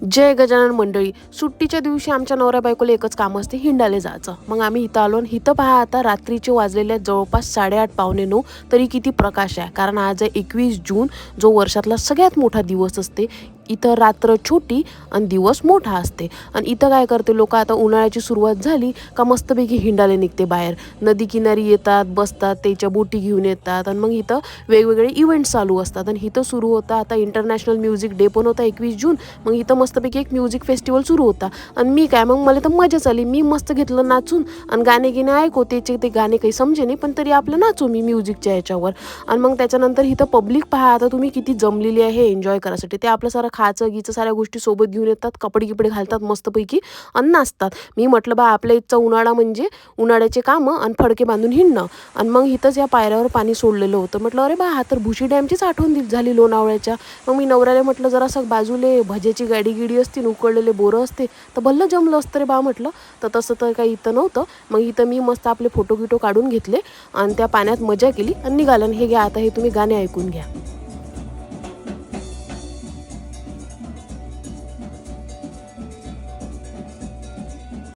जय गजानन मंडळी. सुट्टीच्या दिवशी आमच्या नवऱ्या बायकोला एकच काम असते, हिंडाले जायचं. मग आम्ही इथं आलो आणि इथं पहा, आता रात्रीचे वाजलेले आहेत जवळपास 8:30 पावणे 9. तरी किती प्रकाश आहे, कारण आज आहे 21 जून, जो वर्षातला सगळ्यात मोठा दिवस असते. इथं रात्र छोटी आणि दिवस मोठा असते. आणि इथं काय करते लोक, आता उन्हाळ्याची सुरुवात झाली का मस्तपैकी हिंडाले निघते बाहेर. नदी किनारी येतात, बसतात, त्याच्या बोटी घेऊन येतात आणि मग इथं वेगवेगळे इव्हेंट्स चालू असतात. आणि इथं सुरू होता, आता इंटरनॅशनल म्युझिक डे पण होता 21 जून. मग इथं मस्तपैकी एक म्युझिक फेस्टिवल सुरू होता. आणि मी काय, मग मला तर मजाच आली. मी मस्त घेतलं नाचून आणि गाणे गिणे ऐकू. त्याचे ते गाणे काही समजे नाही, पण तरी आपलं नाचू मी म्युझिकच्या ह्याच्यावर. आणि मग त्याच्यानंतर इथं पब्लिक पहा आता तुम्ही किती जमलेली आहे एन्जॉय करायसाठी. ते आपलं सारं खायचं गीचं साऱ्या गोष्टी सोबत घेऊन येतात, कपडे गिपडे घालतात मस्तपैकी आणि नाचतात. मी म्हटलं बा, आपल्या इथचा उन्हाळा म्हणजे उन्हाळ्याचे कामं आणि फडके बांधून हिंडणं. आणि मग इथंच या पायऱ्यावर पाणी सोडलेलं होतं. म्हटलं अरे बा, हा तर भुशी डॅमचीच आठवण झाली लोणावळ्याच्या. मग मी नवऱ्याला म्हटलं जरासं बाजूले भज्याची गाडी गिडी असते, उकळलेले बोरं असते, तर भल्लं जमलं असतं रे बा म्हटलं. तर तसं तर काही इथं नव्हतं. मग इथं मी मस्त आपले फोटो गिटो काढून घेतले आणि त्या पाण्यात मजा केली आणि निघालं. हे घ्या, आता हे तुम्ही गाणे ऐकून घ्या.